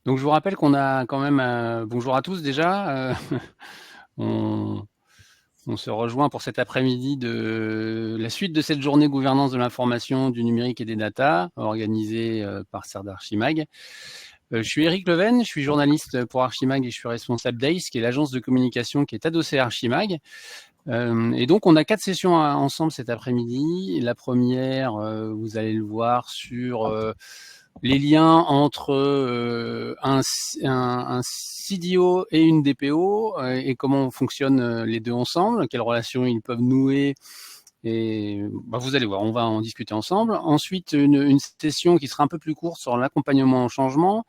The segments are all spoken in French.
Donc je vous rappelle qu'on a quand même, bonjour à tous déjà, on, on se rejoint pour cet après-midi de la suite de cette journée gouvernance de l'information, du numérique et des data, organisée par Serdar Archimag. Je suis Eric Leven, je suis journaliste pour Archimag et je suis responsable d'ACE, qui est l'agence de communication qui est adossée à Archimag. Et donc on a 4 sessions ensemble cet après-midi. La première, vous allez le voir, sur les liens entre un CDO et une DPO et comment fonctionnent les deux ensemble, quelles relations ils peuvent nouer. Et vous allez voir, on va en discuter ensemble. Ensuite, une session qui sera un peu plus courte sur l'accompagnement au changement.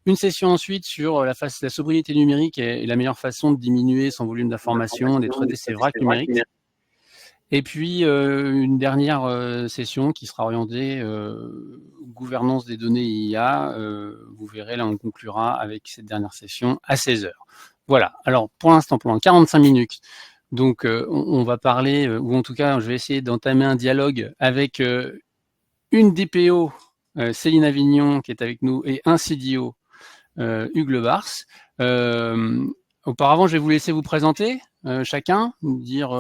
Une session ensuite sur la sobriété numérique et la meilleure façon de diminuer son volume d'information, d'être ses vracs numériques. Et puis une dernière session qui sera orientée gouvernance des données IA. Vous verrez, là on conclura avec cette dernière session à 16h. Voilà, alors pour l'instant, pendant 45 minutes, donc on va parler, ou en tout cas je vais essayer d'entamer un dialogue avec une DPO, Céline Avignon, qui est avec nous, et un CDO, Hugues Lebars. Auparavant, je vais vous laisser vous présenter chacun, dire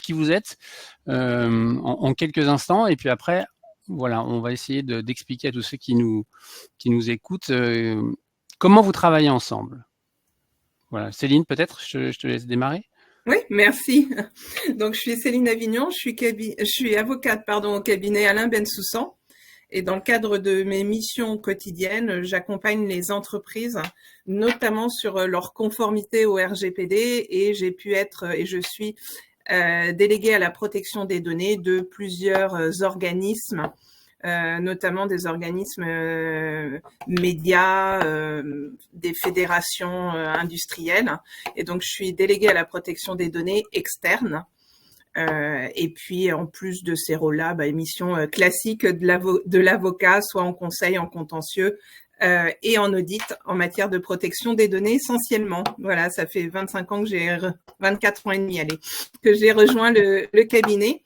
qui vous êtes en quelques instants, et puis après, voilà, on va essayer d'expliquer à tous ceux qui nous écoutent comment vous travaillez ensemble. Voilà, Céline, peut-être, je te laisse démarrer. Oui, merci. Donc, je suis Céline Avignon, je suis avocate au cabinet Alain Bensoussan. Et dans le cadre de mes missions quotidiennes, j'accompagne les entreprises, notamment sur leur conformité au RGPD, et je suis déléguée à la protection des données de plusieurs organismes, notamment des organismes médias, des fédérations industrielles. Et donc, je suis déléguée à la protection des données externes. Et puis, en plus de ces rôles-là, émission classique de l'avocat, soit en conseil, en contentieux et en audit en matière de protection des données essentiellement. Voilà, ça fait 25 ans que 24 ans et demi, que j'ai rejoint le cabinet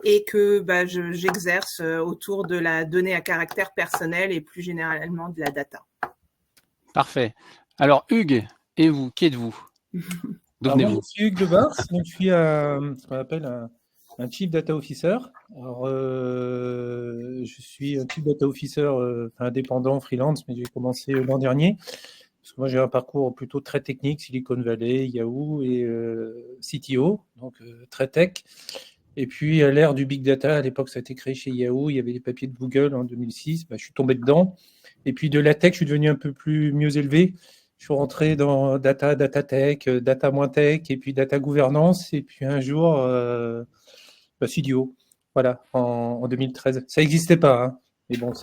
et que j'exerce autour de la donnée à caractère personnel et plus généralement de la data. Parfait. Alors, Hugues, et vous, qui êtes-vous? Alors moi, je suis Hugues Lebars, donc je suis ce qu'on appelle un Chief Data Officer. Alors, je suis un Chief Data Officer indépendant, freelance, mais j'ai commencé l'an dernier. Parce que moi, j'ai un parcours plutôt très technique, Silicon Valley, Yahoo et CTO, donc très tech. Et puis, à l'ère du big data, à l'époque, ça a été créé chez Yahoo, il y avait les papiers de Google en 2006, je suis tombé dedans. Et puis, de la tech, je suis devenu un peu mieux élevé. Je suis rentré dans data tech, data moins tech, et puis data gouvernance, et puis un jour, CDO, voilà, en 2013. Ça n'existait pas, hein. Mais bon,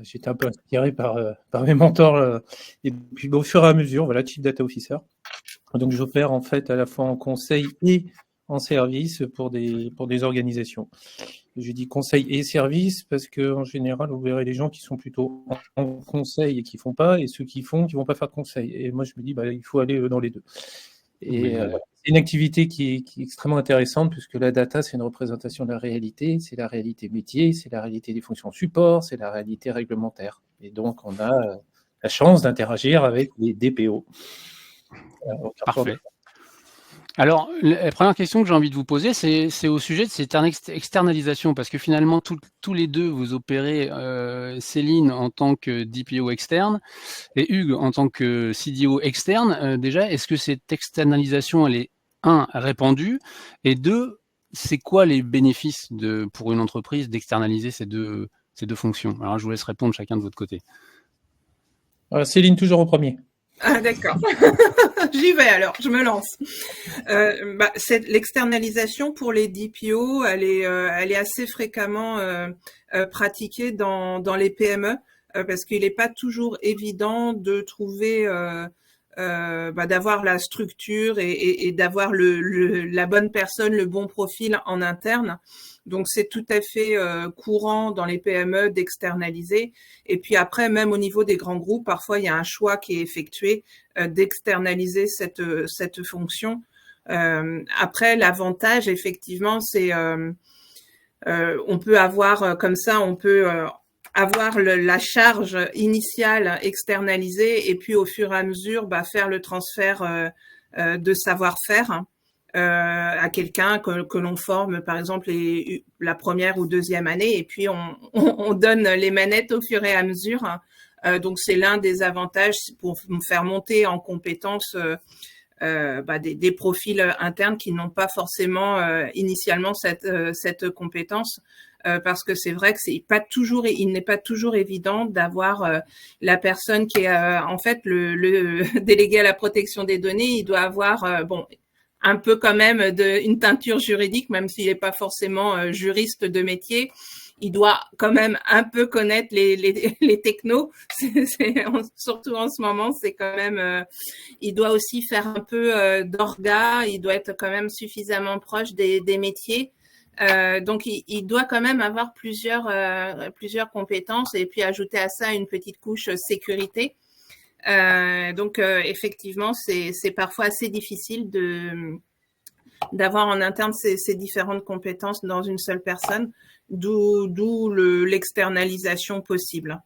j'étais un peu inspiré par mes mentors. Et puis, au fur et à mesure, voilà, Chief Data Officer. Donc, j'opère en fait à la fois en conseil et en service pour des organisations. Je dis conseil et service parce qu'en général, vous verrez les gens qui sont plutôt en conseil et qui ne font pas, et ceux qui font, qui ne vont pas faire de conseil. Et moi, je me dis, il faut aller dans les deux. Et c'est une activité qui est extrêmement intéressante puisque la data, c'est une représentation de la réalité, c'est la réalité métier, c'est la réalité des fonctions support, c'est la réalité réglementaire. Et donc, on a la chance d'interagir avec les DPO. Parfait. Alors, la première question que j'ai envie de vous poser, c'est au sujet de cette externalisation, parce que finalement, tous les deux, vous opérez, Céline en tant que DPO externe et Hugues en tant que CDO externe. Déjà, est-ce que cette externalisation, elle est, répandue, et deux, c'est quoi les bénéfices pour une entreprise d'externaliser ces deux fonctions? Alors, je vous laisse répondre chacun de votre côté. Céline, toujours au premier. Ah, d'accord. J'y vais alors, je me lance. L'externalisation pour les DPO, elle est assez fréquemment pratiquée dans les PME parce qu'il n'est pas toujours évident de trouver, d'avoir la structure et d'avoir la bonne personne, le bon profil en interne. Donc, c'est tout à fait courant dans les PME d'externaliser. Et puis après, même au niveau des grands groupes, parfois, il y a un choix qui est effectué d'externaliser cette fonction. Après, l'avantage, effectivement, c'est on peut avoir comme ça, on peut avoir la charge initiale externalisée et puis au fur et à mesure faire le transfert de savoir-faire à quelqu'un que l'on forme, par exemple, la première ou deuxième année, et puis on donne les manettes au fur et à mesure. Donc, c'est l'un des avantages pour faire monter en compétences des profils internes qui n'ont pas forcément initialement cette compétence. Parce que c'est vrai que il n'est pas toujours évident d'avoir la personne qui est en fait le délégué à la protection des données. Il doit avoir un peu quand même une teinture juridique, même s'il n'est pas forcément juriste de métier. Il doit quand même un peu connaître les technos. Surtout en ce moment, c'est quand même. Il doit aussi faire un peu d'orga. Il doit être quand même suffisamment proche des métiers. Donc, il doit quand même avoir plusieurs compétences et puis ajouter à ça une petite couche sécurité. Donc, effectivement, c'est parfois assez difficile d'avoir en interne ces différentes compétences dans une seule personne, d'où l'externalisation possible.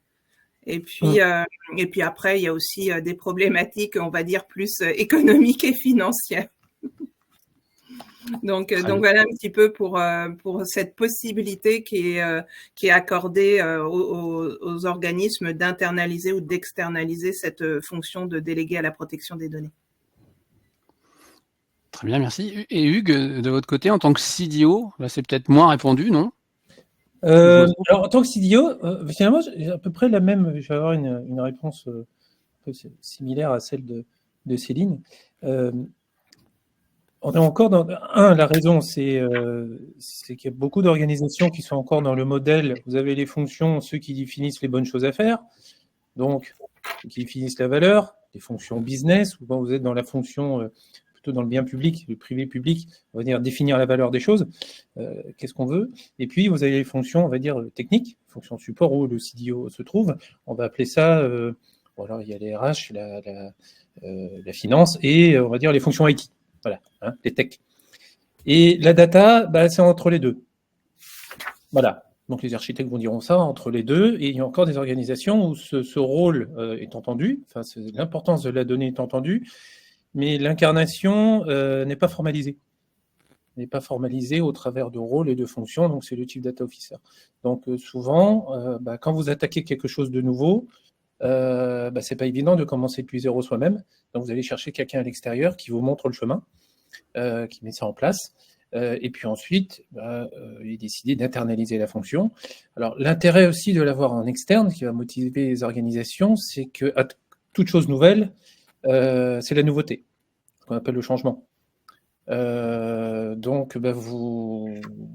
Et puis après, il y a aussi des problématiques, on va dire, plus économiques et financières. Donc voilà un petit peu pour cette possibilité qui est accordée aux organismes d'internaliser ou d'externaliser cette fonction de délégué à la protection des données. Très bien, merci. Et Hugues, de votre côté, en tant que CDO, là, c'est peut-être moins répondu, non? Alors, en tant que CDO, finalement, j'ai à peu près la même. Je vais avoir une réponse un peu similaire à celle de Céline. On est encore dans. La raison, c'est qu'il y a beaucoup d'organisations qui sont encore dans le modèle. Vous avez les fonctions, ceux qui définissent les bonnes choses à faire, donc ceux qui définissent la valeur, les fonctions business, ou quand vous êtes dans la fonction plutôt dans le bien public, le privé public, on va dire définir la valeur des choses, qu'est-ce qu'on veut. Et puis vous avez les fonctions, on va dire techniques, fonctions support où le CDO se trouve. On va appeler ça. Alors il y a les RH, la finance et on va dire les fonctions IT. Voilà, les techs. Et la data, c'est entre les deux. Voilà. Donc les architectes vous diront ça, entre les deux. Et il y a encore des organisations où ce rôle est entendu, enfin, l'importance de la donnée est entendue, mais l'incarnation n'est pas formalisée. N'est pas formalisée au travers de rôles et de fonctions, donc c'est le Chief Data Officer. Donc souvent, quand vous attaquez quelque chose de nouveau, c'est pas évident de commencer depuis zéro soi-même. Donc vous allez chercher quelqu'un à l'extérieur qui vous montre le chemin, qui met ça en place. Et puis ensuite, il est décidé d'internaliser la fonction. Alors l'intérêt aussi de l'avoir en externe, qui va motiver les organisations, c'est que à toute chose nouvelle, c'est la nouveauté, ce qu'on appelle le changement. Donc vous,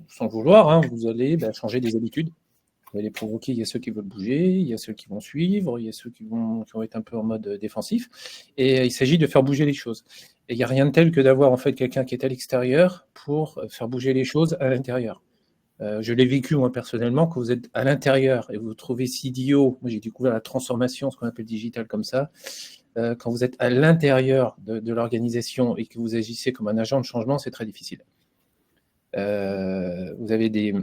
sans le vouloir, vous allez changer des habitudes. Vous allez provoquer, il y a ceux qui veulent bouger, il y a ceux qui vont suivre, il y a ceux qui vont être un peu en mode défensif. Et il s'agit de faire bouger les choses. Et il n'y a rien de tel que d'avoir en fait quelqu'un qui est à l'extérieur pour faire bouger les choses à l'intérieur. Je l'ai vécu moi personnellement, quand vous êtes à l'intérieur et vous trouvez CDO, moi j'ai découvert la transformation, ce qu'on appelle digital comme ça, quand vous êtes à l'intérieur de l'organisation et que vous agissez comme un agent de changement, c'est très difficile. Vous avez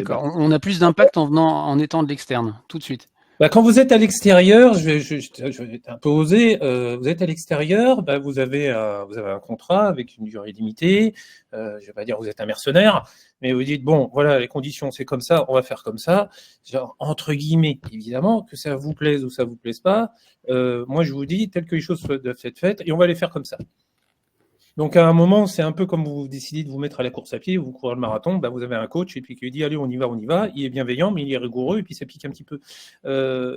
on a plus d'impact en étant de l'externe, tout de suite. Quand vous êtes à l'extérieur, je vais être un peu osé, vous êtes à l'extérieur, vous avez un contrat avec une durée limitée, je ne vais pas dire que vous êtes un mercenaire, mais vous dites, bon, voilà, les conditions, c'est comme ça, on va faire comme ça, genre, entre guillemets, évidemment, que ça vous plaise ou ça vous plaise pas, moi je vous dis, tel que les choses doivent être faites, et on va les faire comme ça. Donc, à un moment, c'est un peu comme vous décidez de vous mettre à la course à pied, vous courez le marathon, vous avez un coach et puis qui lui dit « Allez, on y va ». Il est bienveillant, mais il est rigoureux et puis ça pique un petit peu.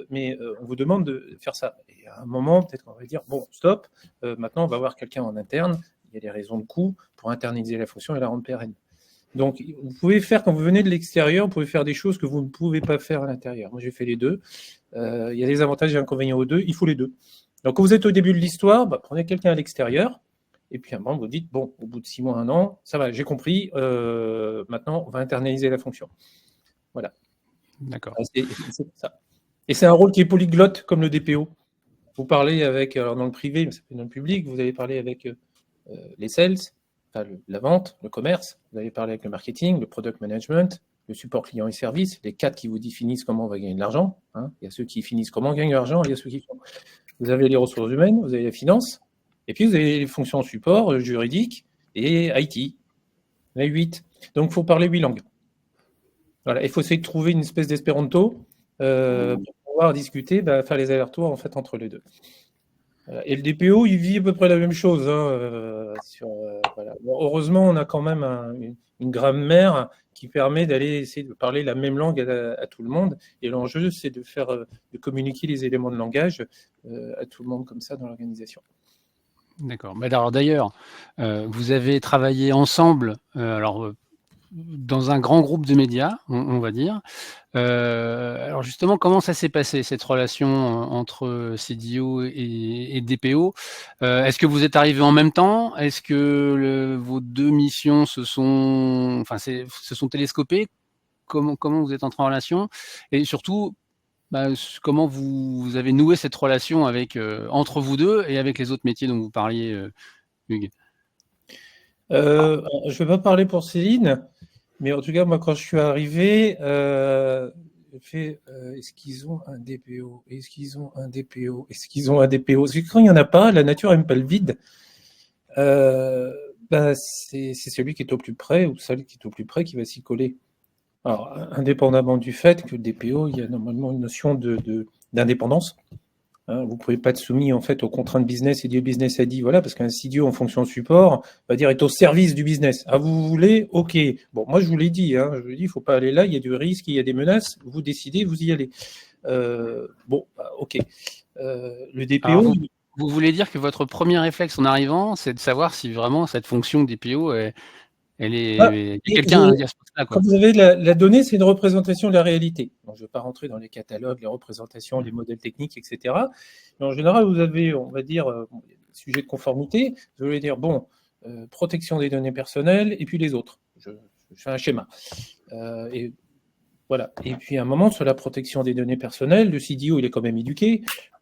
Mais on vous demande de faire ça. Et à un moment, peut-être qu'on va dire « Bon, stop, maintenant, on va voir quelqu'un en interne. Il y a des raisons de coût pour internaliser la fonction et la rendre pérenne. » Donc, vous pouvez faire, quand vous venez de l'extérieur, vous pouvez faire des choses que vous ne pouvez pas faire à l'intérieur. Moi, j'ai fait les deux. Il y a des avantages et des inconvénients aux deux. Il faut les deux. Donc, quand vous êtes au début de l'histoire, prenez quelqu'un à l'extérieur. Et puis, à un moment, vous dites, bon, au bout de 6 mois, 1 an, ça va, j'ai compris, maintenant, on va internaliser la fonction. Voilà. D'accord. C'est ça. Et c'est un rôle qui est polyglotte, comme le DPO. Vous parlez avec, alors dans le privé, mais ça peut être dans le public, vous allez parler avec les sales, la vente, le commerce, vous allez parler avec le marketing, le product management, le support client et service, les 4 qui vous définissent comment on va gagner de l'argent. Hein. Il y a ceux qui définissent comment on gagne de l'argent, il y a ceux qui font. Vous avez les ressources humaines, vous avez la finance, et puis vous avez les fonctions support, juridique et IT. Il y en a 8. Donc, il faut parler 8 langues. Voilà. Il faut essayer de trouver une espèce d'espéranto pour pouvoir discuter, faire les allers-retours en fait, entre les deux. Et le DPO, il vit à peu près la même chose. Voilà. Bon, heureusement, on a quand même une grammaire qui permet d'aller essayer de parler la même langue à tout le monde. Et l'enjeu, c'est de communiquer les éléments de langage à tout le monde comme ça dans l'organisation. D'accord. Alors d'ailleurs, vous avez travaillé ensemble, dans un grand groupe de médias, on va dire. Alors justement, comment ça s'est passé, cette relation entre CDO et DPO? Est-ce que vous êtes arrivés en même temps? Est-ce que vos deux missions se sont télescopées? Comment vous êtes entrés en relation? Et surtout, comment vous avez noué cette relation entre vous deux et avec les autres métiers dont vous parliez, Hugues? Je ne vais pas parler pour Céline, mais en tout cas, moi, quand je suis arrivé, est-ce qu'ils ont un DPO? Est-ce qu'ils ont un DPO? Est-ce qu'ils ont un DPO? Parce que quand il n'y en a pas, la nature n'aime pas le vide. C'est celui qui est au plus près ou celle qui est au plus près qui va s'y coller. Alors, indépendamment du fait que le DPO, il y a normalement une notion d'indépendance. Hein, vous ne pouvez pas être soumis en fait aux contraintes business. CDO Business a dit voilà, parce qu'un CDO en fonction de support va dire est au service du business. Ah, vous voulez? Ok. Bon, moi je vous l'ai dit. Hein, je vous l'ai dit, il ne faut pas aller là. Il y a du risque, il y a des menaces. Vous décidez, vous y allez. Ok. Le DPO. Alors, vous voulez dire que votre premier réflexe en arrivant, c'est de savoir si vraiment cette fonction de DPO elle est quelqu'un à dire ça, quoi. Quand vous avez la donnée, c'est une représentation de la réalité. Donc, je ne vais pas rentrer dans les catalogues, les représentations, les modèles techniques, etc. Mais en général, vous avez, on va dire, des sujets de conformité. Vous allez dire, protection des données personnelles, et puis les autres. Je fais un schéma. Voilà. Et puis à un moment, sur la protection des données personnelles, le CDO, il est quand même éduqué.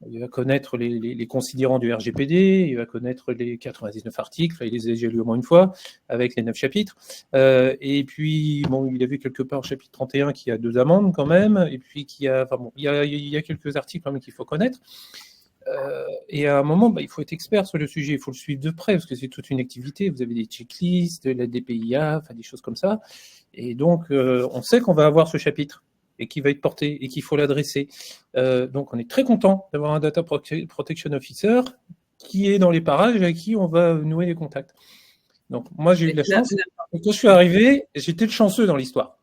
Il va connaître les considérants du RGPD, il va connaître les 99 articles, il les a déjà lus au moins une fois, avec les 9 chapitres. Et puis, il a vu quelque part au chapitre 31 qu'il y a 2 amendes quand même, et puis il y a quelques articles quand même qu'il faut connaître. Et à un moment, il faut être expert sur le sujet, il faut le suivre de près, parce que c'est toute une activité. Vous avez des checklists, la DPIA, des choses comme ça. Et donc, on sait qu'on va avoir ce chapitre et qu'il va être porté et qu'il faut l'adresser. Donc, on est très content d'avoir un Data Protection Officer qui est dans les parages et à qui on va nouer les contacts. Donc, moi, j'ai eu de la chance. Et quand je suis arrivé, j'étais le chanceux dans l'histoire.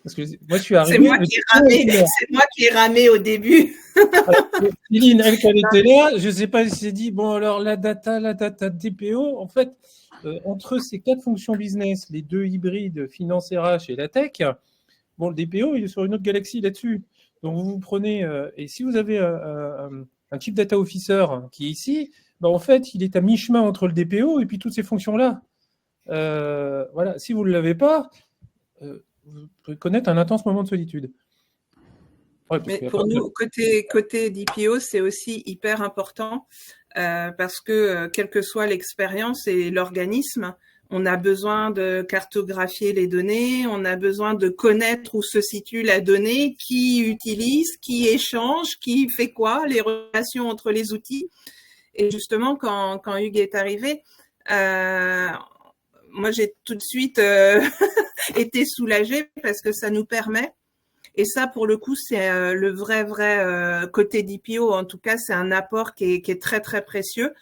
Parce que moi, je suis arrivé. C'est moi qui ai ramé au début. Céline, elle était là, je ne sais pas, elle s'est dit, alors la data DPO, en fait, entre ces 4 fonctions business, les 2 hybrides, finance RH et la tech, le DPO, il est sur une autre galaxie là-dessus. Donc, vous prenez, et si vous avez un Chief Data Officer qui est ici, en fait, il est à mi-chemin entre le DPO et puis toutes ces fonctions-là. Voilà, si vous ne l'avez pas, vous pouvez connaître un intense moment de solitude. Ouais, mais pour nous, côté DPO, c'est aussi hyper important parce que quelle que soit l'expérience et l'organisme, on a besoin de cartographier les données, on a besoin de connaître où se situe la donnée, qui utilise, qui échange, qui fait quoi, les relations entre les outils. Et justement, quand Hugues est arrivé, moi j'ai tout de suite été soulagée parce que ça nous permet. Et ça, pour le coup, c'est le vrai côté DPO. En tout cas, c'est un apport qui est très, très précieux.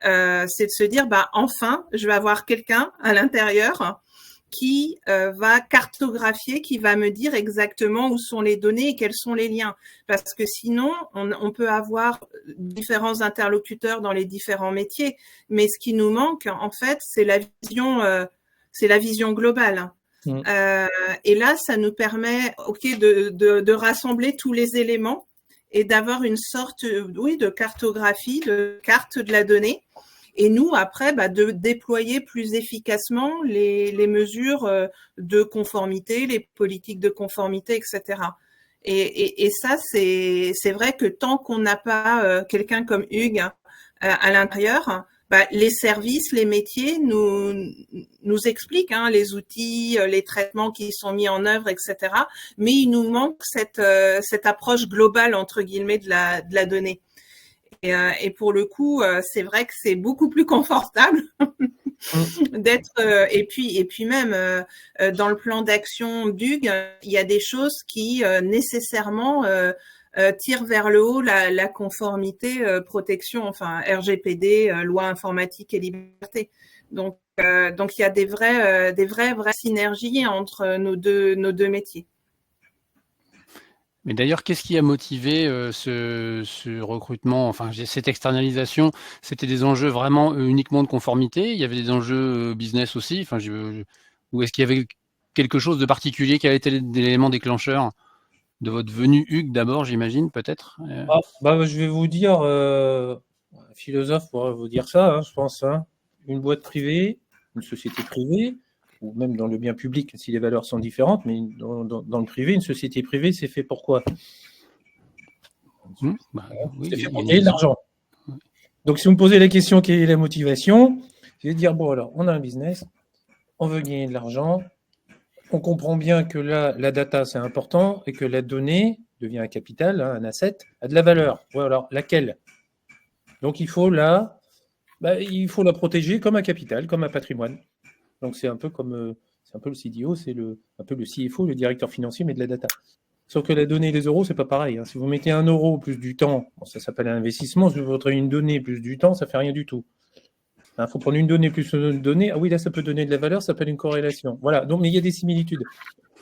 C'est de se dire, enfin, je vais avoir quelqu'un à l'intérieur qui va cartographier, qui va me dire exactement où sont les données et quels sont les liens. Parce que sinon, on peut avoir différents interlocuteurs dans les différents métiers. Mais ce qui nous manque, en fait, c'est la vision globale. Et là, ça nous permet de rassembler tous les éléments et d'avoir une sorte de cartographie, de carte de la donnée. Et nous, après, de déployer plus efficacement les mesures de conformité, les politiques de conformité, etc. Et ça, c'est vrai que tant qu'on n'a pas quelqu'un comme Hugues à l'intérieur, les services, les métiers nous expliquent les outils, les traitements qui sont mis en œuvre, etc. Mais il nous manque cette approche globale entre guillemets de la donnée. Et pour le coup, c'est vrai que c'est beaucoup plus confortable d'être. Et puis même dans le plan d'action d'Hugues, il y a des choses qui nécessairement tirent vers le haut la conformité, protection, enfin RGPD, loi informatique et liberté. Donc il y a des vraies synergies entre nos deux métiers. Mais d'ailleurs, qu'est-ce qui a motivé ce recrutement, enfin cette externalisation? C'était des enjeux vraiment uniquement de conformité? Il y avait des enjeux business aussi? Enfin, ou est-ce qu'il y avait quelque chose de particulier qui a été l'élément déclencheur de votre venue, Hugues, d'abord, j'imagine, peut-être? Je vais vous dire, un philosophe pourrait vous dire ça, je pense. Une boîte privée, une société privée, ou même dans le bien public, si les valeurs sont différentes, mais dans le privé, une société privée, c'est fait pour quoi? C'est fait pour gagner de l'argent. Donc, si vous me posez la question, quelle est la motivation? Je vais dire, bon, alors, on a un business, on veut gagner de l'argent, on comprend bien que là, la data, c'est important, et que la donnée devient un capital, un asset, a de la valeur. Ouais, alors, laquelle? Donc, il faut la protéger comme un capital, comme un patrimoine. Donc, c'est un peu comme le CDO, c'est un peu le CFO, le directeur financier, mais de la data. Sauf que la donnée et les euros, c'est pas pareil. Si vous mettez 1 euro plus du temps, ça s'appelle un investissement. Si vous mettez une donnée plus du temps, ça fait rien du tout. Il faut prendre une donnée plus une donnée. Ah oui, là, ça peut donner de la valeur, ça s'appelle une corrélation. Voilà. Donc, mais il y a des similitudes.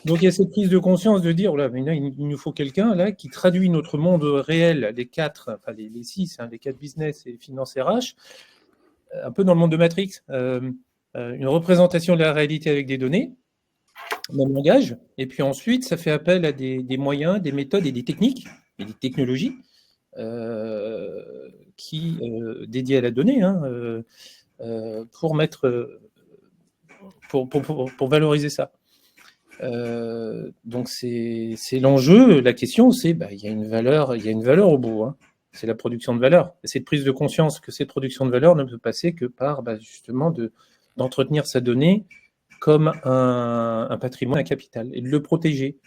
Donc, il y a cette prise de conscience de dire, mais là, il nous faut quelqu'un là qui traduit notre monde réel, les 6, les 4 business et finance RH, un peu dans le monde de Matrix. Une représentation de la réalité avec des données, même langage, et puis ensuite, ça fait appel à des moyens, des méthodes et des techniques, et des technologies dédiées à la donnée, pour valoriser ça. Donc, c'est l'enjeu. La question, c'est il y a une valeur au bout. C'est la production de valeur. Et cette prise de conscience que cette production de valeur ne peut passer que par justement d'entretenir sa donnée comme un patrimoine, un capital, et de le protéger.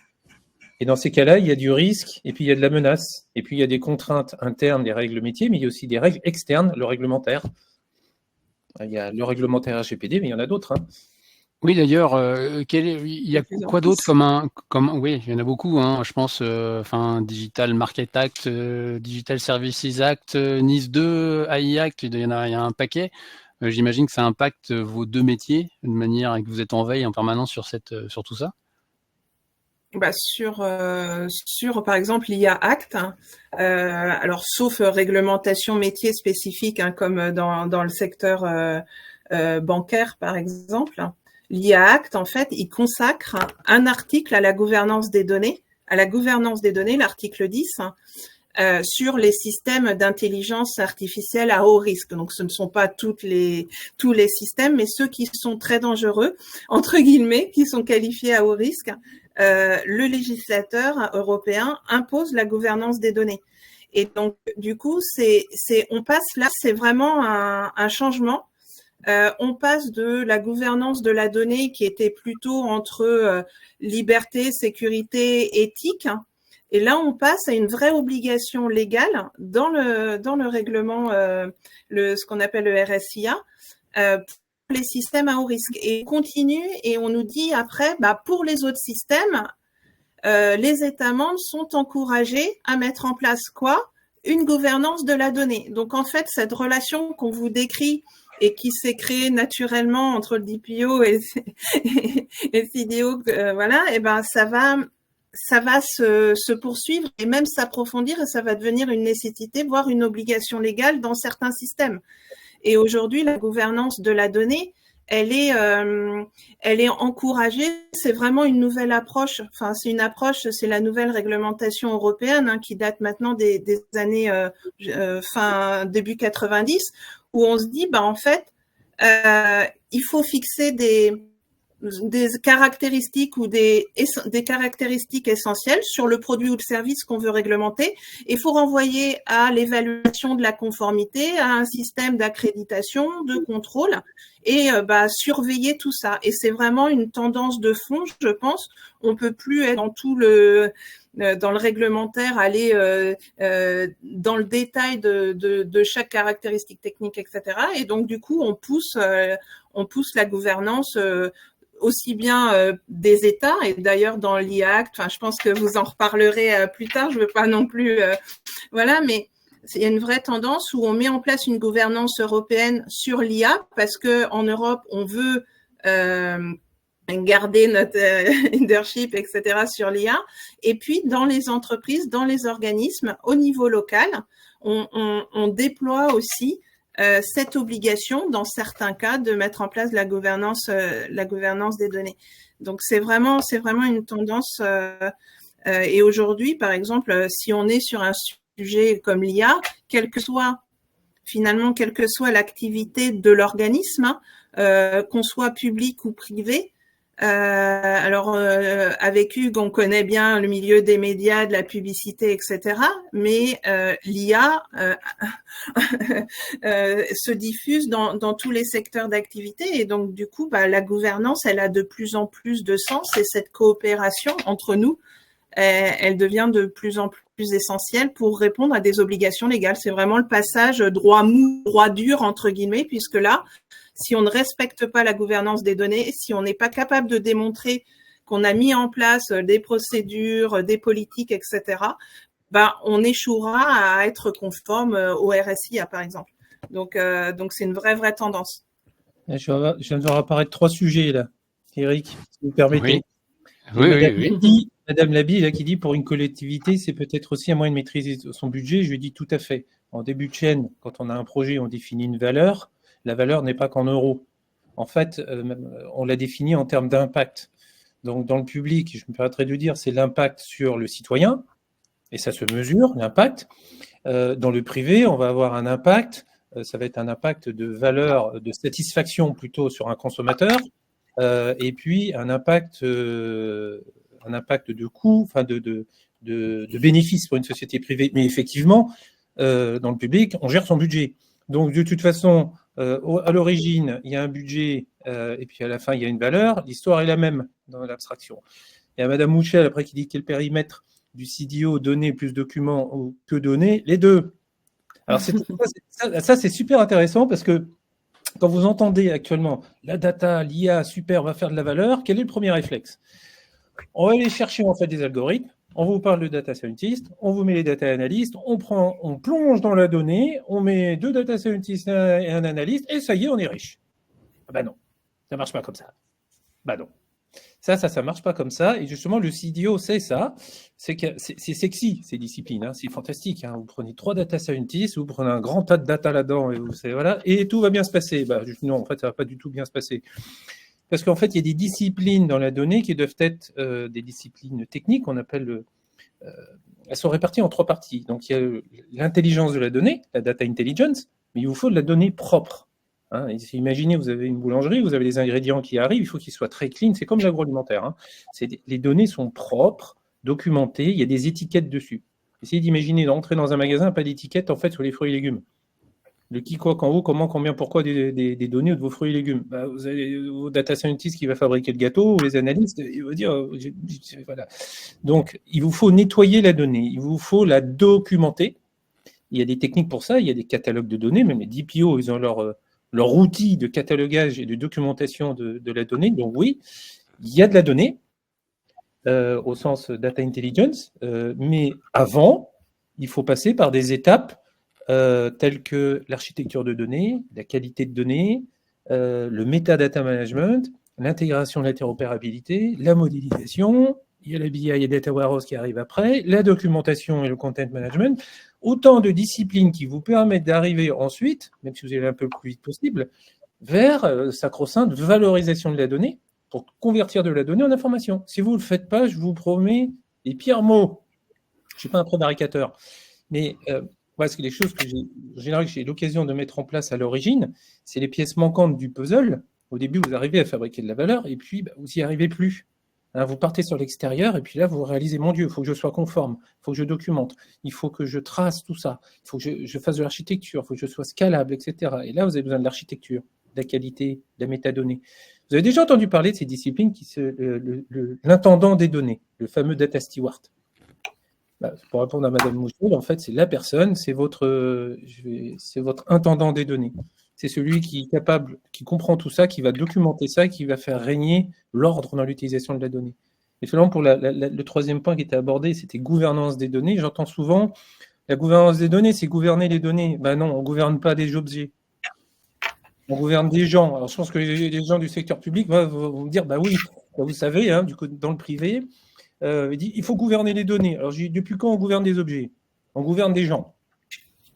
Et dans ces cas-là, il y a du risque, et puis il y a de la menace, et puis il y a des contraintes internes, des règles métiers, mais il y a aussi des règles externes, le réglementaire. Il y a le réglementaire RGPD, mais il y en a d'autres. Oui, d'ailleurs, il y a quoi d'autre oui, il y en a beaucoup, je pense, Digital Market Act, Digital Services Act, NIS 2, AI Act, il y a un paquet. J'imagine que ça impacte vos deux métiers de manière que vous êtes en veille en permanence sur tout ça. Sur par exemple l'IA Act, alors sauf réglementation métier spécifique comme dans le secteur bancaire par exemple, l'IA Act en fait il consacre un article à la gouvernance des données, l'article 10. Sur les systèmes d'intelligence artificielle à haut risque. Donc, ce ne sont pas tous les systèmes, mais ceux qui sont très dangereux, entre guillemets, qui sont qualifiés à haut risque. Le législateur européen impose la gouvernance des données. Et donc, du coup, on passe là, c'est vraiment un changement. On passe de la gouvernance de la donnée qui était plutôt entre liberté, sécurité, éthique. Et là, on passe à une vraie obligation légale dans le règlement, ce qu'on appelle le RSIA, pour les systèmes à haut risque. Et on continue et on nous dit après, pour les autres systèmes, les États membres sont encouragés à mettre en place quoi? Une gouvernance de la donnée. Donc en fait, cette relation qu'on vous décrit et qui s'est créée naturellement entre le DPO et CDO, ça va se poursuivre et même s'approfondir et ça va devenir une nécessité, voire une obligation légale dans certains systèmes. Et aujourd'hui, la gouvernance de la donnée, elle est encouragée. C'est vraiment une nouvelle approche. Enfin, c'est la nouvelle réglementation européenne qui date maintenant des années début 90, où on se dit, en fait, il faut fixer des caractéristiques ou des caractéristiques essentielles sur le produit ou le service qu'on veut réglementer. Il faut renvoyer à l'évaluation de la conformité, à un système d'accréditation, de contrôle et surveiller tout ça. Et c'est vraiment une tendance de fond, je pense. On peut plus être dans le réglementaire, aller dans le détail de chaque caractéristique technique, etc. Et donc, du coup, on pousse la gouvernance aussi bien des États, et d'ailleurs dans l'IACT, je pense que vous en reparlerez plus tard, je ne veux pas non plus... mais il y a une vraie tendance où on met en place une gouvernance européenne sur l'IA, parce qu'en Europe, on veut garder notre leadership, etc. sur l'IA. Et puis, dans les entreprises, dans les organismes, au niveau local, on déploie aussi cette obligation, dans certains cas, de mettre en place la gouvernance des données. Donc, c'est vraiment une tendance. Et aujourd'hui, par exemple, si on est sur un sujet comme l'IA, quelle que soit l'activité de l'organisme, qu'on soit public ou privé, avec Hugues, on connaît bien le milieu des médias, de la publicité, etc. Mais l'IA se diffuse dans tous les secteurs d'activité, et donc du coup, la gouvernance, elle a de plus en plus de sens, et cette coopération entre nous, elle devient de plus en plus essentielle pour répondre à des obligations légales. C'est vraiment le passage droit mou, droit dur, entre guillemets, puisque là, si on ne respecte pas la gouvernance des données, si on n'est pas capable de démontrer qu'on a mis en place des procédures, des politiques, etc., on échouera à être conforme au RSIA, par exemple. Donc c'est une vraie tendance. Je viens de voir apparaître 3 sujets, là, Eric, si vous permettez. Oui. Madame Labi, là, qui dit pour une collectivité, c'est peut-être aussi un moyen de maîtriser son budget. Je lui dis tout à fait. En début de chaîne, quand on a un projet, on définit une valeur. La valeur n'est pas qu'en euros. En fait, on l'a définie en termes d'impact. Donc, dans le public, je me permettrai de dire, c'est l'impact sur le citoyen, et ça se mesure, l'impact. Dans le privé, on va avoir un impact, ça va être un impact de valeur, de satisfaction plutôt sur un consommateur, et puis un impact de coût, enfin de bénéfice pour une société privée. Mais effectivement, dans le public, on gère son budget. Donc, de toute façon, à l'origine, il y a un budget, et puis à la fin, il y a une valeur. L'histoire est la même dans l'abstraction. Il y a Madame Mouchel, après, qui dit quel périmètre du CDO, données plus documents ou que données, les deux. Alors, ça, c'est super intéressant, parce que quand vous entendez actuellement la data, l'IA, super, on va faire de la valeur, quel est le premier réflexe? On va aller chercher en fait des algorithmes, on vous parle de data scientist, on vous met les data analystes, on plonge dans la donnée, on met 2 data scientists et un analyste, et ça y est, on est riche. Non, ça marche pas comme ça. Non. Ça marche pas comme ça. Et justement, le CDO, c'est ça. C'est sexy, ces disciplines. Hein. C'est fantastique. Hein. Vous prenez 3 data scientists, vous prenez un grand tas de data là-dedans, et tout va bien se passer. Non, en fait, ça va pas du tout bien se passer. Parce qu'en fait, il y a des disciplines dans la donnée qui doivent être des disciplines techniques. On appelle, elles sont réparties en 3 parties. Donc, il y a l'intelligence de la donnée, la data intelligence, mais il vous faut de la donnée propre. Hein. Imaginez, vous avez une boulangerie, vous avez des ingrédients qui arrivent, il faut qu'ils soient très clean. C'est comme l'agroalimentaire. Hein. Les données sont propres, documentées, il y a des étiquettes dessus. Essayez d'imaginer d'entrer dans un magasin, pas d'étiquette en fait sur les fruits et légumes. Le qui, quoi, quand, où, comment, combien, pourquoi des données de vos fruits et légumes. Vous avez vos data scientists qui va fabriquer le gâteau, ou les analystes, il va dire, voilà. Donc, il vous faut nettoyer la donnée, il vous faut la documenter. Il y a des techniques pour ça, il y a des catalogues de données, même les DPO, ils ont leur outil de catalogage et de documentation de la donnée. Donc oui, il y a de la donnée, au sens data intelligence, mais avant, il faut passer par des étapes telles que l'architecture de données, la qualité de données, le metadata management, l'intégration de l'interopérabilité, la modélisation, il y a la BI et Data Warehouse qui arrivent après, la documentation et le content management, autant de disciplines qui vous permettent d'arriver ensuite, même si vous allez un peu le plus vite possible, vers sacro-sainte valorisation de la donnée pour convertir de la donnée en information. Si vous ne le faites pas, je vous promets les pires mots. Je ne suis pas un prévaricateur, mais parce que les choses que j'ai l'occasion de mettre en place à l'origine, c'est les pièces manquantes du puzzle Au début, vous arrivez à fabriquer de la valeur, et puis vous n'y arrivez plus. Hein, vous partez sur l'extérieur, et puis là, vous réalisez, mon Dieu, il faut que je sois conforme, il faut que je documente, il faut que je trace tout ça, il faut que je fasse de l'architecture, il faut que je sois scalable, etc. Et là, vous avez besoin de l'architecture, de la qualité, de la métadonnée. Vous avez déjà entendu parler de ces disciplines l'intendant des données, le fameux data steward. Pour répondre à Madame Mouchel, en fait, c'est la personne, c'est votre intendant des données. C'est celui qui est capable, qui comprend tout ça, qui va documenter ça, qui va faire régner l'ordre dans l'utilisation de la donnée. Et finalement, pour le troisième point qui était abordé, c'était gouvernance des données. J'entends souvent, la gouvernance des données, c'est gouverner les données. Ben non, on ne gouverne pas des objets. On gouverne des gens. Alors, je pense que les gens du secteur public vont me dire, bah oui, vous savez, hein, du coup, dans le privé, il faut gouverner les données. Alors, depuis quand on gouverne des objets? On gouverne des gens.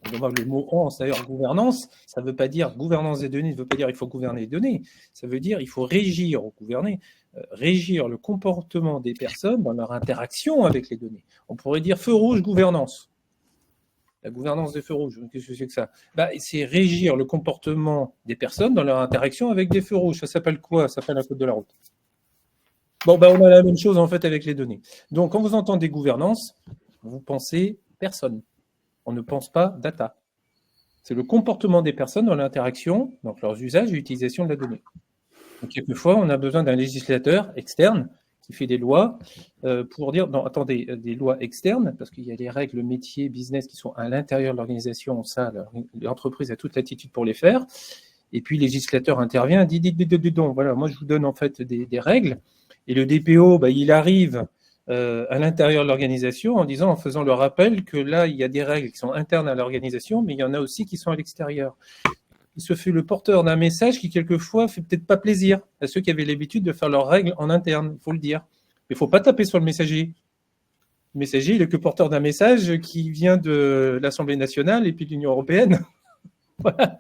Le mot « d'ailleurs, gouvernance, ça ne veut pas dire gouvernance des données, ça ne veut pas dire il faut gouverner les données, ça veut dire il faut régir ou gouverner, régir le comportement des personnes dans leur interaction avec les données. On pourrait dire feu rouge gouvernance. La gouvernance des feux rouges, qu'est-ce que c'est que ça? C'est régir le comportement des personnes dans leur interaction avec des feux rouges. Ça s'appelle quoi? Ça s'appelle un code de la route. On a la même chose en fait avec les données. Donc, quand vous entendez gouvernance, vous pensez personne. On ne pense pas data. C'est le comportement des personnes dans l'interaction, donc leurs usages et l'utilisation de la donnée. Donc, quelquefois, on a besoin d'un législateur externe qui fait des lois pour dire, non, attendez, des lois externes, parce qu'il y a les règles métiers, business qui sont à l'intérieur de l'organisation, ça, l'entreprise a toute l'attitude pour les faire. Et puis, le législateur intervient, dit, donc, voilà, moi, je vous donne en fait des règles, et le DPO, il arrive à l'intérieur de l'organisation en faisant le rappel que là, il y a des règles qui sont internes à l'organisation, mais il y en a aussi qui sont à l'extérieur. Il se fait le porteur d'un message qui, quelquefois, fait peut-être pas plaisir à ceux qui avaient l'habitude de faire leurs règles en interne, il faut le dire. Mais il ne faut pas taper sur le messager. Le messager, il n'est que porteur d'un message qui vient de l'Assemblée nationale et puis de l'Union européenne. Voilà.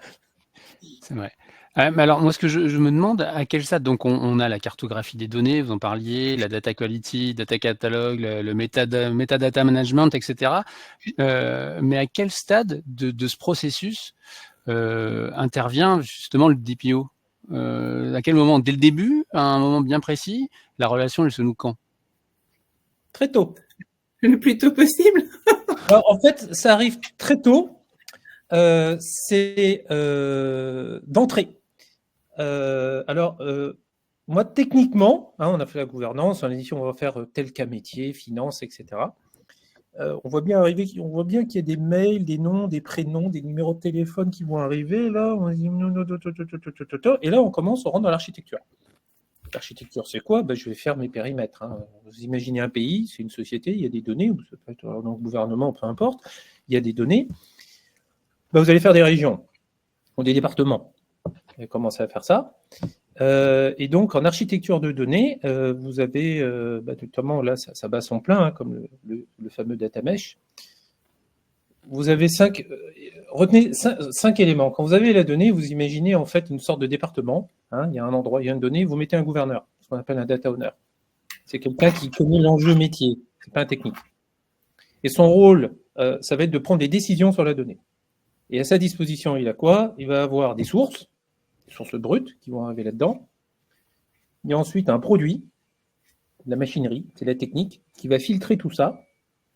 C'est vrai. Mais alors, moi, ce que je me demande, à quel stade, donc on a la cartographie des données, vous en parliez, la data quality, data catalog, le metadata management, etc. Mais à quel stade de ce processus intervient justement le DPO? À quel moment? Dès le début? À un moment bien précis? La relation, elle se noue quand? Très tôt. Le plus tôt possible. Alors, en fait, ça arrive très tôt. C'est d'entrée. Moi, techniquement, on a fait la gouvernance, on a dit on va faire tel cas métier, finance, etc. On voit bien qu'il y a des mails, des noms, des prénoms, des numéros de téléphone qui vont arriver. Là, on dit et là, on rentre dans l'architecture. L'architecture, c'est quoi? Je vais faire mes périmètres. Vous imaginez un pays, c'est une société, il y a des données, ou ça peut être un gouvernement, peu importe, il y a des données. Vous allez faire des régions ou des départements. Vous allez commencer à faire ça. Et donc, en architecture de données, vous avez, notamment là, ça bat son plein, comme le fameux data mesh. Vous avez retenez 5 éléments. Quand vous avez la donnée, vous imaginez en fait une sorte de département. Il y a un endroit, il y a une donnée, vous mettez un gouverneur, ce qu'on appelle un data owner. C'est quelqu'un qui connaît l'enjeu métier, c'est pas un technique. Et son rôle, ça va être de prendre des décisions sur la donnée. Et à sa disposition, il a quoi? Il va avoir des sources brutes qui vont arriver là-dedans. Il y a ensuite un produit, la machinerie, c'est la technique, qui va filtrer tout ça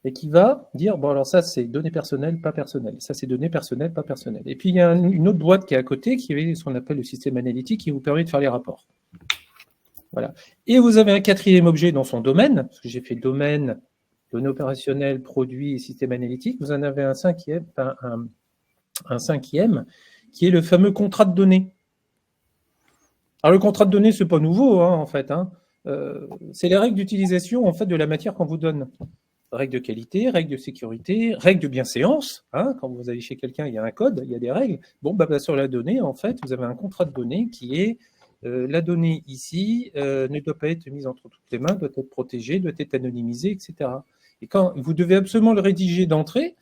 et qui va dire, alors ça c'est données personnelles, pas personnelles. Ça c'est données personnelles, pas personnelles. Et puis il y a une autre boîte qui est à côté, qui est ce qu'on appelle le système analytique, qui vous permet de faire les rapports. Voilà. Et vous avez un quatrième objet dans son domaine, parce que j'ai fait domaine, données opérationnelles, produits et système analytique. Vous en avez un cinquième, qui est le fameux contrat de données. Alors, le contrat de données, ce n'est pas nouveau, en fait. C'est les règles d'utilisation en fait, de la matière qu'on vous donne. Règles de qualité, règles de sécurité, règles de bienséance. Quand vous allez chez quelqu'un, il y a un code, il y a des règles. Sur la donnée, en fait, vous avez un contrat de données qui est la donnée ici ne doit pas être mise entre toutes les mains, doit être protégée, doit être anonymisée, etc. Et quand vous devez absolument le rédiger d'entrée,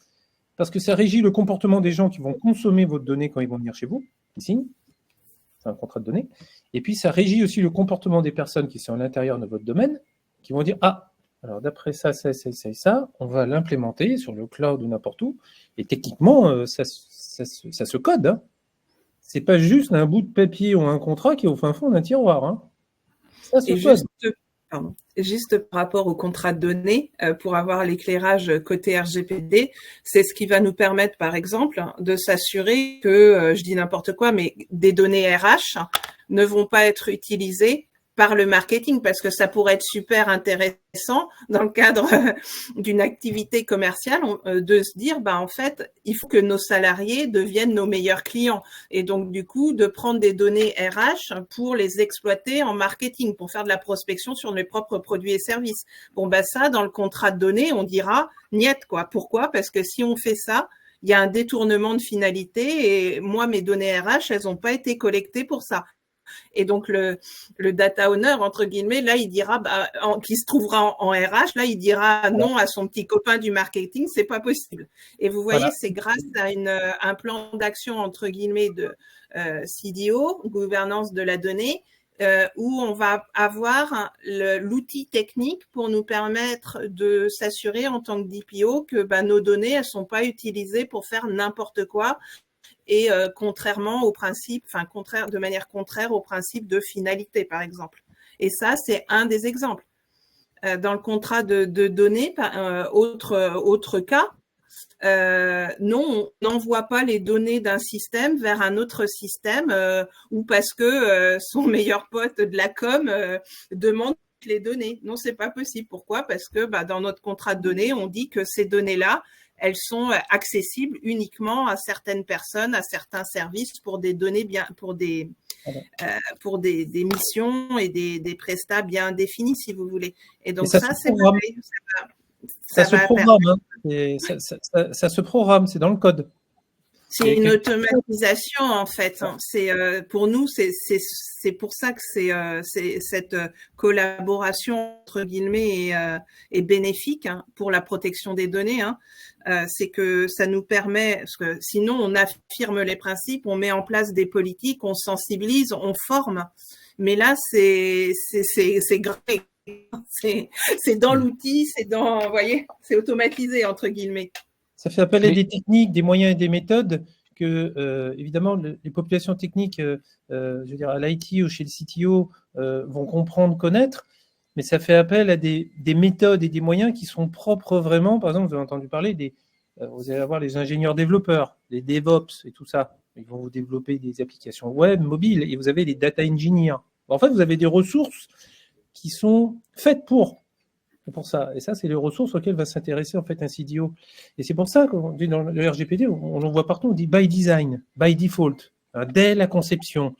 parce que ça régit le comportement des gens qui vont consommer votre donnée quand ils vont venir chez vous, ils signent, c'est un contrat de données, et puis ça régit aussi le comportement des personnes qui sont à l'intérieur de votre domaine, qui vont dire « Ah, alors d'après ça, on va l'implémenter sur le cloud ou n'importe où, et techniquement, ça se code, c'est pas juste un bout de papier ou un contrat qui est au fin fond d'un tiroir. Hein. Ça, et juste par rapport au contrat de données, pour avoir l'éclairage côté RGPD, c'est ce qui va nous permettre, par exemple, de s'assurer que, je dis n'importe quoi, mais des données RH ne vont pas être utilisées par le marketing, parce que ça pourrait être super intéressant dans le cadre d'une activité commerciale de se dire, en fait, il faut que nos salariés deviennent nos meilleurs clients. Et donc, du coup, de prendre des données RH pour les exploiter en marketing, pour faire de la prospection sur mes propres produits et services. Bon, ça, dans le contrat de données, on dira niet, quoi. Pourquoi? Parce que si on fait ça, il y a un détournement de finalité et moi, mes données RH, elles n'ont pas été collectées pour ça. Et donc, le data owner, entre guillemets, là, il dira, qui se trouvera en RH, là, il dira non à son petit copain du marketing, c'est pas possible. Et vous voyez, c'est grâce à un plan d'action, entre guillemets, de CDO, gouvernance de la donnée, où on va avoir l'outil technique pour nous permettre de s'assurer en tant que DPO que nos données, elles sont pas utilisées pour faire n'importe quoi. Et contrairement au principe, de manière contraire au principe de finalité, par exemple. Et ça, c'est un des exemples. Dans le contrat de données, autre cas, non, on n'envoie pas les données d'un système vers un autre système ou parce que son meilleur pote de la com demande les données. Non, c'est pas possible. Pourquoi? Parce que dans notre contrat de données, on dit que ces données-là, elles sont accessibles uniquement à certaines personnes, à certains services pour des données pour des missions et des prestats bien définis, si vous voulez. Et donc ça c'est pareil. Ça se programme. Ça se programme, c'est dans le code. C'est une automatisation en fait. C'est pour nous, c'est pour ça que c'est cette collaboration entre guillemets est bénéfique pour la protection des données. C'est que ça nous permet, parce que sinon on affirme les principes, on met en place des politiques, on sensibilise, on forme. Mais là, c'est gré. C'est dans l'outil, vous voyez, c'est automatisé entre guillemets. Ça fait appel à des techniques, des moyens et des méthodes que, évidemment, les populations techniques, je veux dire, à l'IT ou chez le CTO, vont comprendre, connaître, mais ça fait appel à des méthodes et des moyens qui sont propres vraiment. Par exemple, vous avez entendu parler vous allez avoir les ingénieurs développeurs, les DevOps et tout ça. Ils vont vous développer des applications web, mobiles, et vous avez les data engineers. En fait, vous avez des ressources qui sont faites pour ça. Et ça, c'est les ressources auxquelles va s'intéresser en fait un CDO. Et c'est pour ça qu'on dit dans le RGPD, on en voit partout, on dit by design, by default, dès la conception.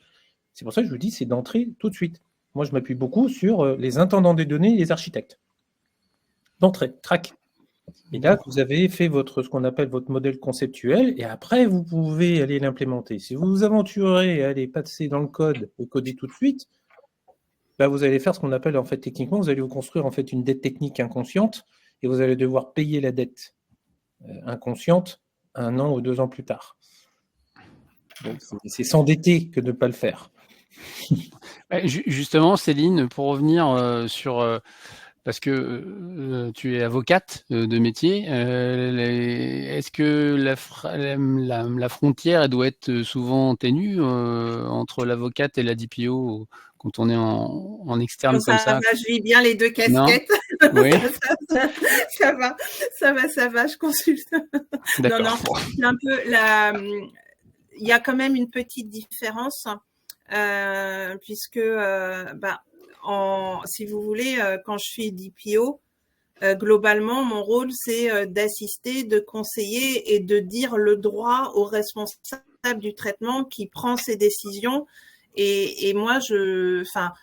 C'est pour ça que je vous dis, c'est d'entrée tout de suite. Moi, je m'appuie beaucoup sur les intendants des données et les architectes. D'entrée, track. Et là, vous avez fait ce qu'on appelle votre modèle conceptuel, et après, vous pouvez aller l'implémenter. Si vous vous aventurez à aller passer dans le code et coder tout de suite, vous allez faire ce qu'on appelle, en fait, techniquement, vous allez vous construire, en fait, une dette technique inconsciente et vous allez devoir payer la dette inconsciente 1 an ou 2 ans plus tard. Donc, c'est s'endetter que de ne pas le faire. Justement, Céline, pour revenir sur... parce que tu es avocate de métier, est-ce que la frontière elle doit être souvent ténue entre l'avocate et la DPO quand on est en externe comme ça? Je vis bien les deux casquettes. Oui. ça va, je consulte. D'accord. C'est un peu il y a quand même une petite différence puisque si vous voulez, quand je suis DPO, globalement, mon rôle, c'est d'assister, de conseiller et de dire le droit au responsable du traitement qui prend ses décisions. Et moi,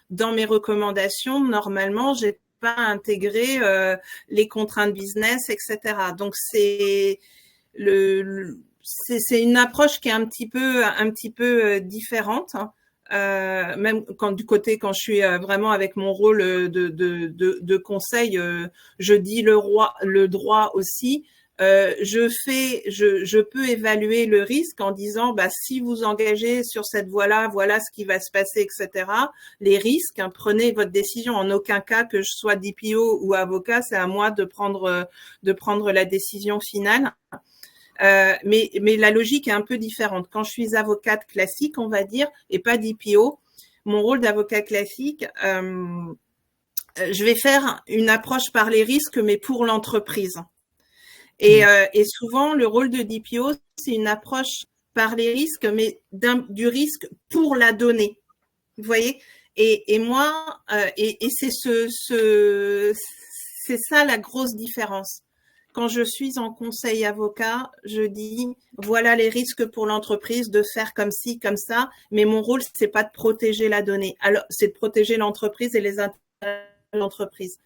dans mes recommandations, normalement, j'ai pas intégré les contraintes business, etc. Donc c'est une approche qui est un petit peu différente. Même quand je suis vraiment avec mon rôle de conseil, je dis le droit aussi. Je peux évaluer le risque en disant, si vous engagez sur cette voie-là, voilà ce qui va se passer, etc. Les risques, prenez votre décision. En aucun cas que je sois DPO ou avocat, c'est à moi de prendre la décision finale. Mais la logique est un peu différente. Quand je suis avocate classique, on va dire, et pas DPO, mon rôle d'avocat classique, je vais faire une approche par les risques, mais pour l'entreprise. Et souvent, le rôle de DPO, c'est une approche par les risques, mais du risque pour la donnée. Vous voyez ? Et moi, c'est c'est ça la grosse différence. Quand je suis en conseil avocat, je dis voilà les risques pour l'entreprise de faire comme ci, comme ça, mais mon rôle c'est pas de protéger la donnée. Alors c'est de protéger l'entreprise et les intérêts de l'entreprise.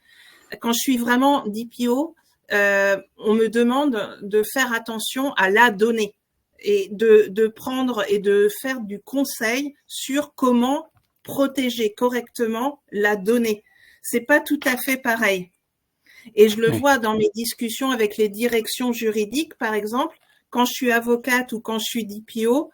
Quand je suis vraiment DPO, on me demande de faire attention à la donnée et de prendre et de faire du conseil sur comment protéger correctement la donnée. C'est pas tout à fait pareil. Et je le vois dans mes discussions avec les directions juridiques, par exemple, quand je suis avocate ou quand je suis DPO,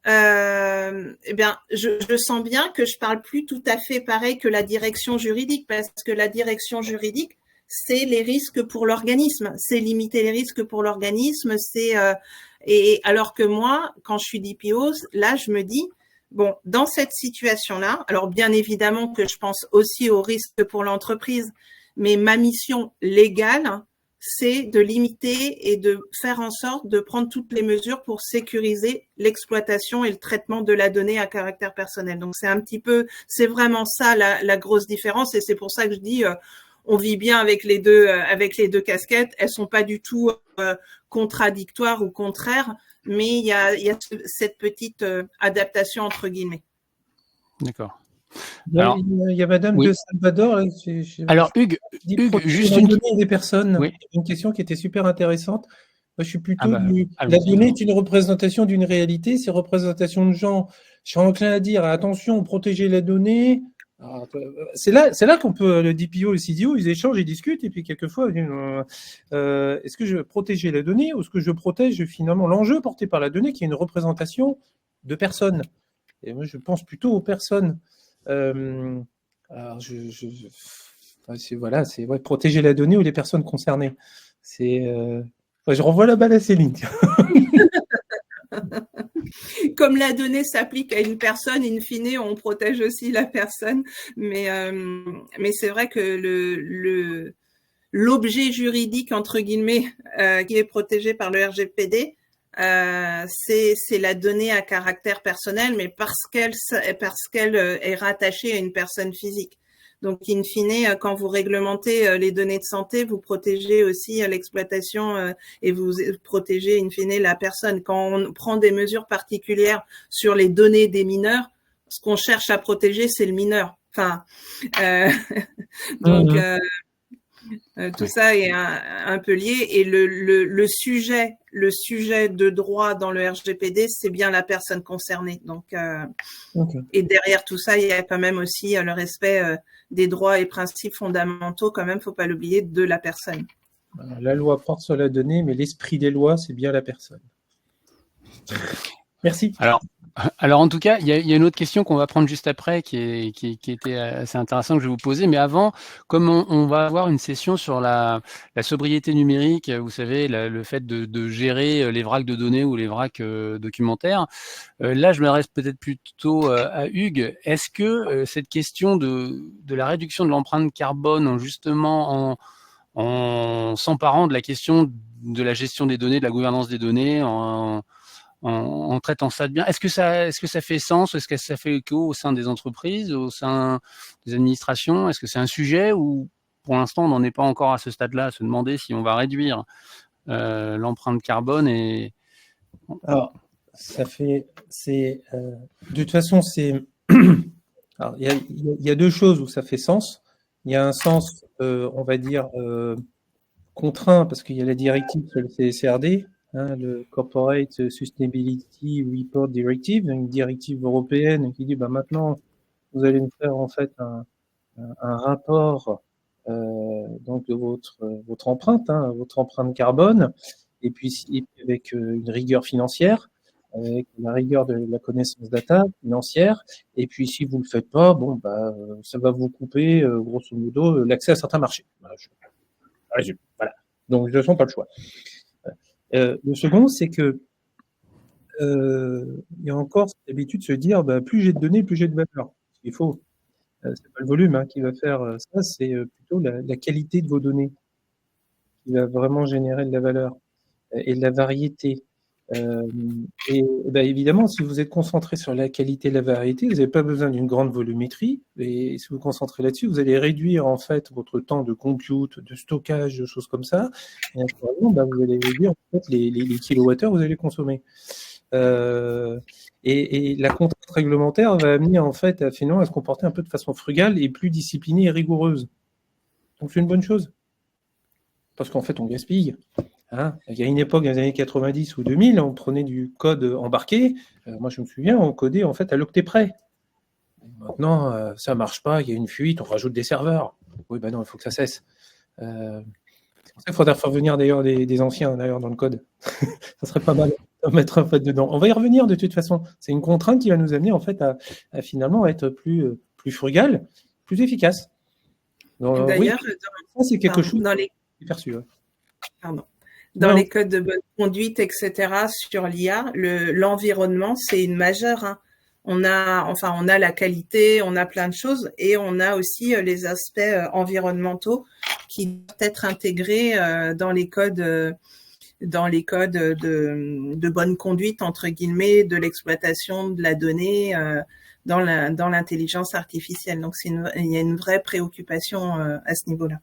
eh bien, je sens bien que je parle plus tout à fait pareil que la direction juridique, parce que la direction juridique, c'est les risques pour l'organisme, c'est limiter les risques pour l'organisme, et alors que moi, quand je suis DPO, là, je me dis, bon, dans cette situation-là, alors bien évidemment que je pense aussi aux risques pour l'entreprise, mais ma mission légale, c'est de limiter et de faire en sorte de prendre toutes les mesures pour sécuriser l'exploitation et le traitement de la donnée à caractère personnel. Donc c'est vraiment ça la grosse différence, et c'est pour ça que je dis on vit bien avec les deux casquettes. Elles sont pas du tout contradictoires ou contraires, mais il y a cette petite adaptation entre guillemets. D'accord. Il y a Madame de Salvador. Là, alors Hugues, juste des personnes. Oui. Une question qui était super intéressante. Moi, je suis plutôt la donnée est une représentation d'une réalité. Ces représentations de gens, je suis enclin à dire attention, protéger la donnée. C'est là qu'on peut, le DPO et le CDO, ils échangent, ils discutent, et puis quelquefois, est-ce que je veux protéger la donnée ou est-ce que je protège finalement l'enjeu porté par la donnée qui est une représentation de personnes? Et moi, je pense plutôt aux personnes. Alors c'est protéger la donnée ou les personnes concernées. Je renvoie la balle à Céline. Comme la donnée s'applique à une personne, in fine, on protège aussi la personne. Mais c'est vrai que l'objet juridique, entre guillemets, qui est protégé par le RGPD, c'est la donnée à caractère personnel, mais parce qu'elle est rattachée à une personne physique. Donc, in fine, quand vous réglementez les données de santé, vous protégez aussi l'exploitation et vous protégez, in fine, la personne. Quand on prend des mesures particulières sur les données des mineurs, ce qu'on cherche à protéger, c'est le mineur. Enfin, donc, tout ça est un peu lié. Et le sujet de droit dans le RGPD, c'est bien la personne concernée. Donc, et derrière tout ça, il y a quand même aussi le respect des droits et principes fondamentaux, quand même, faut pas l'oublier, de la personne. La loi porte sur la donnée, mais l'esprit des lois, c'est bien la personne. Merci. Alors en tout cas, il y a une autre question qu'on va prendre juste après qui était assez intéressante que je vais vous poser. Mais avant, comme on va avoir une session sur la sobriété numérique, vous savez, le fait de gérer les vracs de données ou les vracs documentaires, là, je m'adresse peut-être plutôt à Hugues. Est-ce que cette question de la réduction de l'empreinte carbone, justement en s'emparant de la question de la gestion des données, de la gouvernance des données, en traitant ça de bien. Est-ce que ça fait sens? Est-ce que ça fait écho au sein des entreprises, au sein des administrations? Est-ce que c'est un sujet ou pour l'instant on n'en est pas encore à ce stade-là, à se demander si on va réduire l'empreinte carbone Alors, de toute façon, il y a deux choses où ça fait sens. Il y a un sens, on va dire, contraint, parce qu'il y a la directive sur le CSRD, le Corporate Sustainability Report Directive, une directive européenne qui dit maintenant vous allez nous faire en fait un rapport donc de votre empreinte, votre empreinte carbone, et puis avec une rigueur financière, avec la rigueur de la connaissance data financière, et puis si vous le faites pas, ça va vous couper grosso modo l'accès à certains marchés. Voilà. Donc de toute façon pas le choix. Le second, c'est que il y a encore cette habitude de se dire plus j'ai de données, plus j'ai de valeur. Il faut. C'est pas le volume qui va faire ça, c'est plutôt la qualité de vos données qui va vraiment générer de la valeur et de la variété. Et évidemment, si vous êtes concentré sur la qualité et la variété, vous n'avez pas besoin d'une grande volumétrie. Et si vous vous concentrez là-dessus, vous allez réduire en fait votre temps de compute, de stockage, de choses comme ça. Et naturellement, vous allez réduire en fait, les kilowattheures que vous allez consommer. Et la contrainte réglementaire va amener en fait finalement à se comporter un peu de façon frugale et plus disciplinée et rigoureuse. Donc c'est une bonne chose. Parce qu'en fait, on gaspille. Il y a une époque, dans les années 90 ou 2000, on prenait du code embarqué. Moi, je me souviens, on codait en fait à l'octet près. Maintenant, ça marche pas, il y a une fuite, on rajoute des serveurs. Oui, non, il faut que ça cesse. C'est pour ça qu'il faudrait faire venir d'ailleurs des anciens d'ailleurs dans le code. Ça serait pas mal de mettre un fait dedans. On va y revenir de toute façon. C'est une contrainte qui va nous amener en fait à finalement être plus frugal, plus efficace. D'ailleurs, ça c'est quelque chose dans les perçu. Pardon. Dans les codes de bonne conduite, etc., sur l'IA, l'environnement, c'est une majeure. On a la qualité, on a plein de choses, et on a aussi les aspects environnementaux qui doivent être intégrés dans les codes de bonne conduite, entre guillemets, de l'exploitation de la donnée dans l'intelligence artificielle. Donc, il y a une vraie préoccupation à ce niveau-là.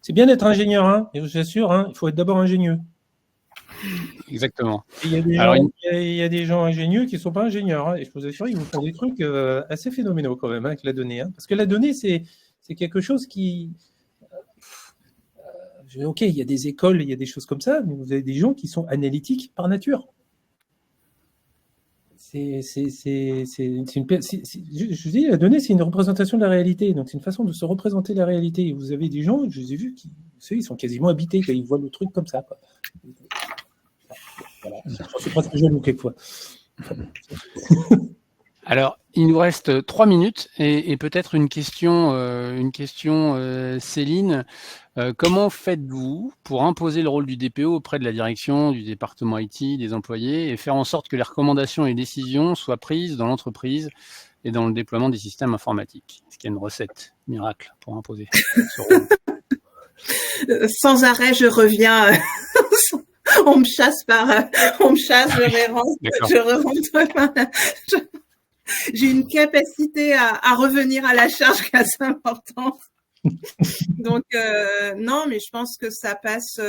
C'est bien d'être ingénieur, et je vous assure, il faut être d'abord ingénieux. Exactement. Il y a des gens ingénieux qui ne sont pas ingénieurs, et je vous assure, ils vous font des trucs assez phénoménaux quand même avec la donnée. Parce que la donnée, c'est quelque chose qui... Ok, il y a des écoles, il y a des choses comme ça, mais vous avez des gens qui sont analytiques par nature. Je dis, la donnée, c'est une représentation de la réalité. Donc, c'est une façon de se représenter la réalité. Et vous avez des gens, je les ai vus, ils sont quasiment habités, ils voient le truc comme ça. Voilà. Je suis presque jaloux quelquefois. Alors, il nous reste 3 minutes et peut-être une question, Céline. Comment faites-vous pour imposer le rôle du DPO auprès de la direction, du département IT, des employés, et faire en sorte que les recommandations et décisions soient prises dans l'entreprise et dans le déploiement des systèmes informatiques? Est-ce qu'il y a une recette miracle pour imposer ce rôle? Sans arrêt, je reviens. On me chasse, je rentre. J'ai une capacité à revenir à la charge qui est assez importante. Donc, non, mais je pense que ça passe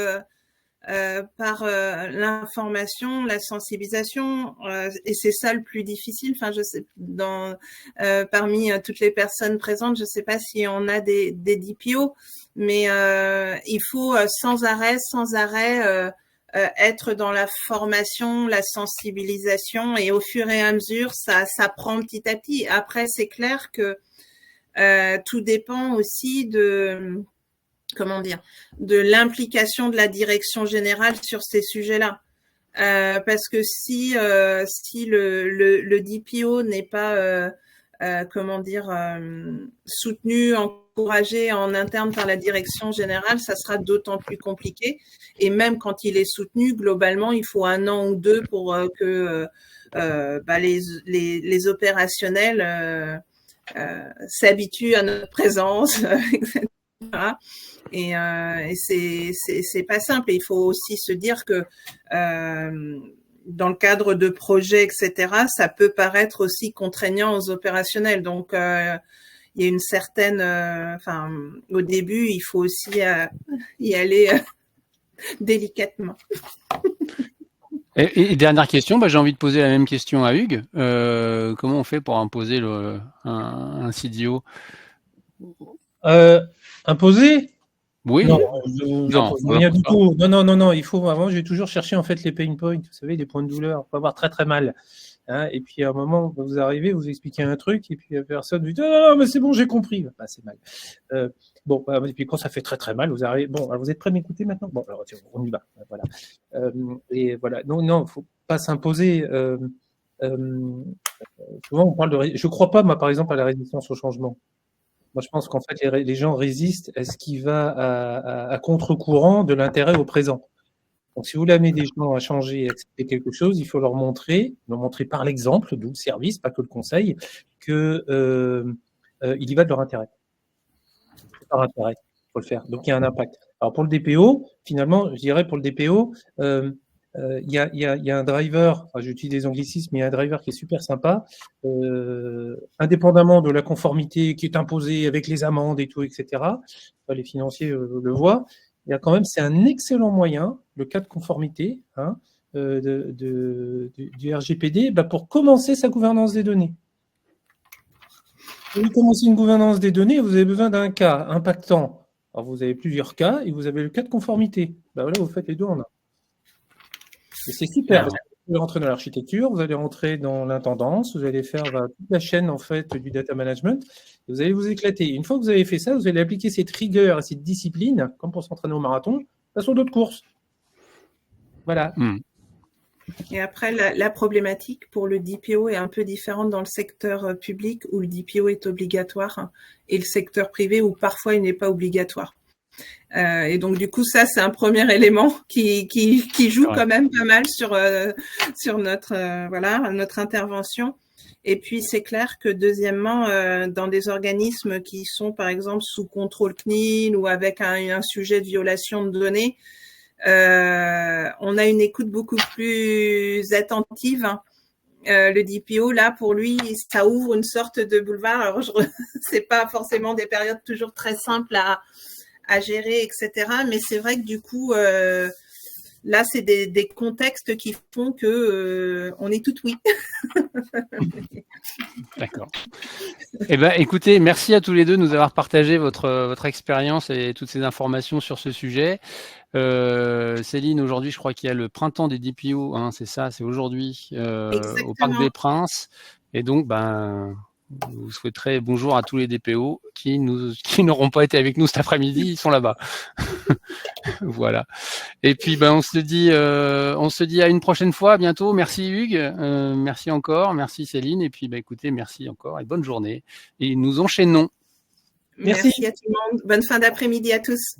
par l'information, la sensibilisation, et c'est ça le plus difficile. Enfin, je sais, parmi toutes les personnes présentes, je ne sais pas si on a des DPO, mais il faut sans arrêt être dans la formation, la sensibilisation, et au fur et à mesure, ça prend petit à petit. Après, c'est clair que tout dépend aussi de l'implication de la direction générale sur ces sujets-là. Parce que si le DPO n'est pas soutenu, encouragé en interne par la direction générale, ça sera d'autant plus compliqué. Et même quand il est soutenu, globalement, il faut 1 an ou 2 pour que les opérationnels s'habituent à notre présence, etc. Et c'est pas simple. Et il faut aussi se dire que dans le cadre de projets, etc., ça peut paraître aussi contraignant aux opérationnels. Donc, il y a une certaine... au début, il faut aussi y aller délicatement. Et dernière question, j'ai envie de poser la même question à Hugues. Comment on fait pour imposer un CDO? Imposer? Oui. Non, rien du tout. Non. Il faut. Avant, j'ai toujours cherché en fait les pain points. Vous savez, les points de douleur. On peut avoir très très mal. Et puis à un moment, vous arrivez, vous expliquez un truc, et puis la personne vous dit non, mais c'est bon, j'ai compris. C'est mal. Et puis quand ça fait très très mal, vous arrivez. Bon, alors vous êtes prêts à m'écouter maintenant? Bon, alors on y va. Voilà. Et voilà. Non, faut pas s'imposer. Souvent, on parle de. Je crois pas, moi, par exemple, à la résistance au changement. Moi, je pense qu'en fait, les gens résistent à ce qui va à contre-courant de l'intérêt au présent. Donc, si vous voulez amener des gens à changer et accepter quelque chose, il faut leur montrer par l'exemple, d'où le service, pas que le conseil, que il y va de leur intérêt. C'est par intérêt qu'il faut le faire. Donc, il y a un impact. Alors, pour le DPO, finalement, je dirais pour le DPO, il y a un driver, enfin, j'utilise des anglicismes, mais il y a un driver qui est super sympa, indépendamment de la conformité qui est imposée avec les amendes et tout, etc. Les financiers le voient. Il y a quand même, c'est un excellent moyen, le cas de conformité du RGPD, pour commencer sa gouvernance des données. Pour commencer une gouvernance des données, vous avez besoin d'un cas impactant. Alors, vous avez plusieurs cas et vous avez le cas de conformité. Voilà, vous faites les deux en un. Et c'est super. Vous allez rentrer dans l'architecture, vous allez rentrer dans l'intendance, vous allez faire toute la chaîne en fait du data management, et vous allez vous éclater. Une fois que vous avez fait ça, vous allez appliquer cette rigueur et cette discipline, comme pour s'entraîner au marathon, sur d'autres courses. Voilà. Et après, la problématique pour le DPO est un peu différente dans le secteur public où le DPO est obligatoire et le secteur privé où parfois il n'est pas obligatoire. Et donc du coup, ça c'est un premier élément qui joue quand même pas mal sur notre intervention. Et puis c'est clair que deuxièmement, dans des organismes qui sont par exemple sous contrôle CNIL ou avec un sujet de violation de données, on a une écoute beaucoup plus attentive. Le DPO, là, pour lui, ça ouvre une sorte de boulevard. Alors, c'est pas forcément des périodes toujours très simples à gérer, etc. Mais c'est vrai que du coup, là, c'est des contextes qui font que on est tout oui. D'accord. Eh ben, écoutez, merci à tous les deux de nous avoir partagé votre expérience et toutes ces informations sur ce sujet. Céline, aujourd'hui, je crois qu'il y a le printemps des DPO, hein, c'est ça, c'est aujourd'hui au Parc des Princes. Et donc, vous souhaiterez bonjour à tous les DPO qui n'auront pas été avec nous cet après-midi, ils sont là-bas. Voilà. Et puis, on se dit à une prochaine fois, à bientôt. Merci Hugues, merci encore, merci Céline. Et puis, écoutez, merci encore et bonne journée. Et nous enchaînons. Merci à tout le monde. Bonne fin d'après-midi à tous.